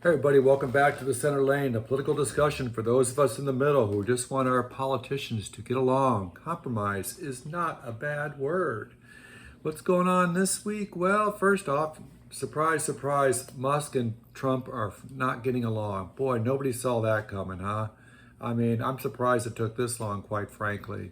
Hey everybody, welcome back to the Center Lane, a political discussion for those of us in the middle who just want our politicians to get along. Compromise is not a bad word. What's going on this week? Well, first off, surprise, surprise, Musk and Trump are not getting along. Boy, nobody saw that coming, huh? I mean, I'm surprised it took this long, quite frankly.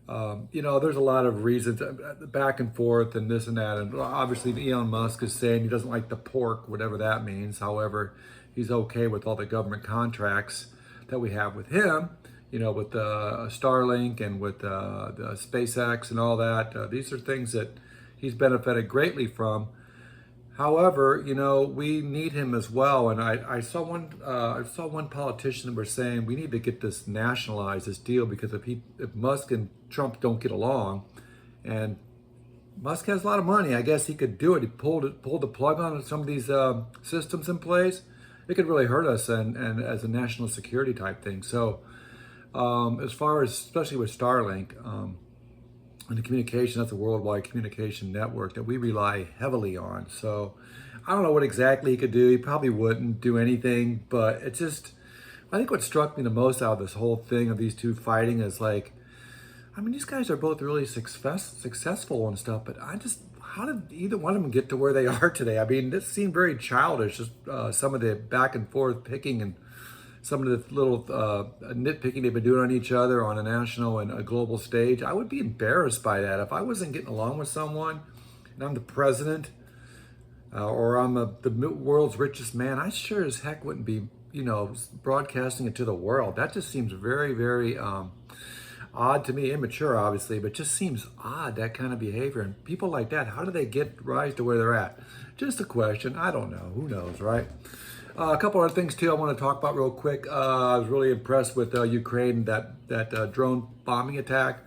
There's a lot of reasons, back and forth and this and that. And obviously, Elon Musk is saying he doesn't like the pork, whatever that means. However, he's okay with all the government contracts that we have with him, with Starlink and with the SpaceX and all that. These are things that he's benefited greatly from. However, we need him as well. And I saw one politician that were saying we need to get this nationalized, this deal, because if Musk and Trump don't get along, and Musk has a lot of money, I guess he could do it. He pulled the plug on some of these systems in place. It could really hurt us and as a national security type thing. So as far as, especially with Starlink, and the communication, that's a worldwide communication network that we rely heavily on. So I don't know what exactly he could do. He probably wouldn't do anything, but it's just, I think what struck me the most out of this whole thing of these two fighting is these guys are both really successful and stuff, but how did either one of them get to where they are today? I mean, this seemed very childish, just some of the back and forth picking and some of the little nitpicking they've been doing on each other on a national and a global stage. I would be embarrassed by that. If I wasn't getting along with someone and I'm the president or I'm the world's richest man, I sure as heck wouldn't be, broadcasting it to the world. That just seems very, very odd to me, immature obviously, but just seems odd, that kind of behavior. And people like that, how do they rise to where they're at? Just a question. I don't know. Who knows, right? A couple other things too I want to talk about real quick. I was really impressed with Ukraine, that drone bombing attack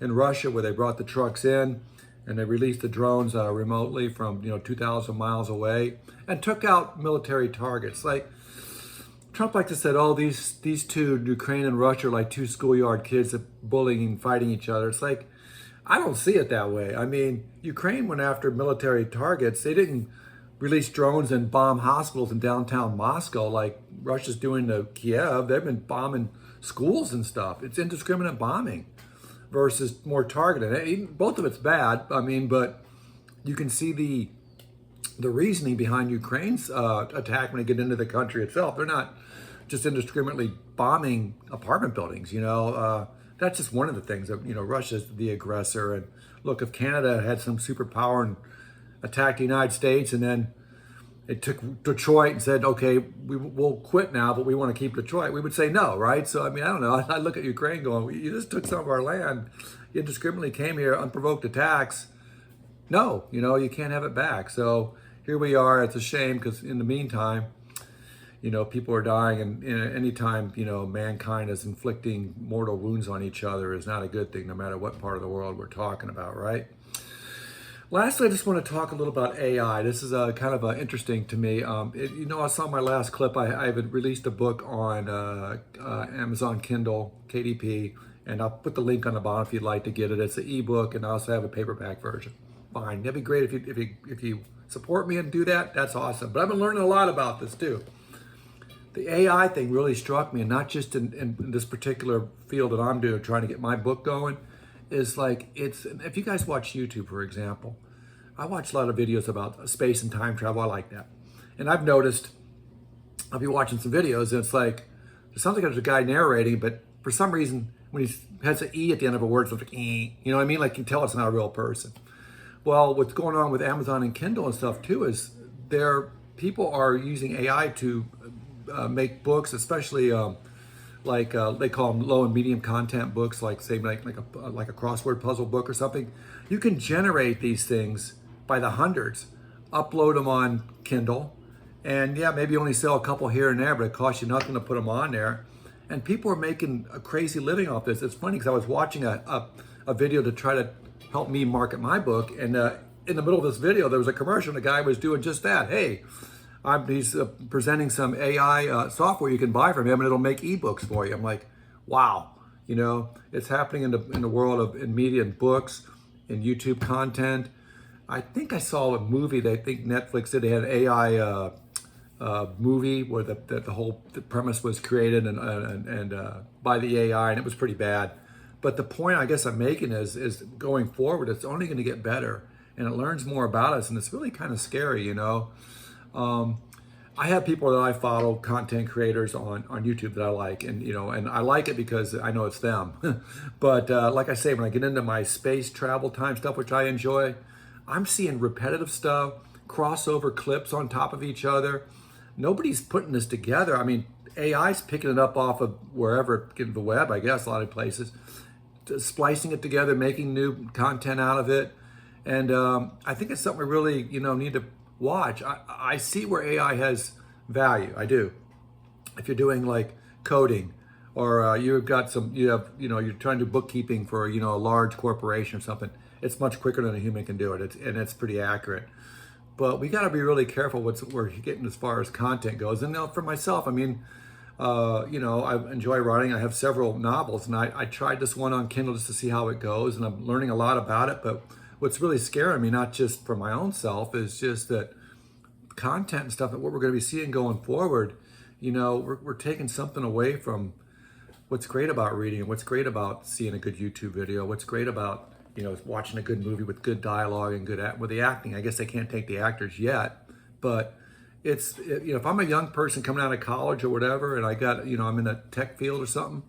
in Russia where they brought the trucks in and they released the drones remotely from 2,000 miles away and took out military targets. Like Trump likes to say, oh, these two, Ukraine and Russia, are like two schoolyard kids that bullying and fighting each other. It's like, I don't see it that way. I mean, Ukraine went after military targets. They didn't release drones and bomb hospitals in downtown Moscow like Russia's doing to Kiev. They've been bombing schools and stuff. It's indiscriminate bombing versus more targeted. Both of it's bad, but you can see the reasoning behind Ukraine's attack when they get into the country itself. They're not just indiscriminately bombing apartment buildings, That's just one of the things that, Russia's the aggressor. And look, if Canada had some superpower and attacked the United States and then it took Detroit and said, okay, we'll quit now, but we want to keep Detroit, we would say no, right? So, I don't know. I look at Ukraine going, you just took some of our land. You indiscriminately came here, unprovoked attacks. No, you can't have it back. So here we are. It's a shame because in the meantime, people are dying, and anytime, mankind is inflicting mortal wounds on each other is not a good thing, no matter what part of the world we're talking about, right? Lastly, I just want to talk a little about AI. This is kind of interesting to me. I saw my last clip. I have released a book on Amazon Kindle, KDP, and I'll put the link on the bottom if you'd like to get it. It's an ebook, and I also have a paperback version. Fine, that'd be great if you support me and do that. That's awesome. But I've been learning a lot about this too. The AI thing really struck me, and not just in this particular field that I'm doing, trying to get my book going, is if you guys watch YouTube, for example, I watch a lot of videos about space and time travel. I like that. And I've noticed, I'll be watching some videos, and it's like, it sounds like there's a guy narrating, but for some reason, when he has an E at the end of a word, it's like, you know what I mean? Like, you can tell it's not a real person. Well, what's going on with Amazon and Kindle and stuff too is people are using AI to make books, especially they call them low and medium content books, like say like a crossword puzzle book or something. You can generate these things by the hundreds, upload them on Kindle, and yeah, maybe only sell a couple here and there, but it costs you nothing to put them on there. And people are making a crazy living off this. It's funny because I was watching a video to try to help me market my book, and in the middle of this video, there was a commercial, and the guy was doing just that. Hey, he's presenting some AI software you can buy from him, and it'll make ebooks for you. I'm like, wow, it's happening in the world in media and books, in YouTube content. I think I saw a movie. They think Netflix did. They had AI movie where the premise was created and by the AI, and it was pretty bad. But the point I guess I'm making is going forward, it's only going to get better, and it learns more about us, and it's really kind of scary, you know. I have people that I follow, content creators on YouTube that I like, and you know, and I like it because I know it's them. But like I say, when I get into my space travel time stuff, which I enjoy, I'm seeing repetitive stuff, crossover clips on top of each other. Nobody's putting this together. I mean, AI's picking it up off of wherever, the web, I guess, a lot of places, splicing it together, making new content out of it. And I think it's something we really, you know, need to watch. I see where AI has value. I do. If you're doing like coding, or you have, you know, you're trying to do bookkeeping for, you know, a large corporation or something, it's much quicker than a human can do it. And it's pretty accurate. But we got to be really careful what we're getting as far as content goes. And now for myself, I mean, you know, I enjoy writing. I have several novels, and I tried this one on Kindle just to see how it goes, and I'm learning a lot about it. But what's really scaring me, not just for my own self, is just that content and stuff, that what we're going to be seeing going forward, you know, we're taking something away from what's great about reading, and what's great about seeing a good YouTube video, what's great about, you know, watching a good movie with good dialogue and with the acting. I guess they can't take the actors yet, but you know, if I'm a young person coming out of college or whatever, and I got, you know, I'm in a tech field or something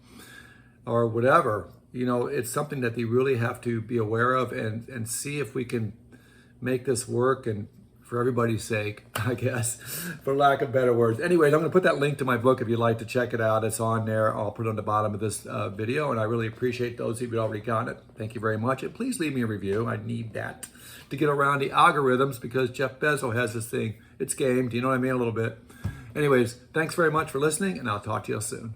or whatever, you know, it's something that they really have to be aware of and see if we can make this work, and for everybody's sake, I guess, for lack of better words. Anyways, I'm going to put that link to my book if you'd like to check it out. It's on there. I'll put it on the bottom of this video, and I really appreciate those of you who already got it. Thank you very much. And please leave me a review. I need that to get around the algorithms, because Jeff Bezos has this thing. It's gamed. You know what I mean? A little bit. Anyways, thanks very much for listening, and I'll talk to you soon.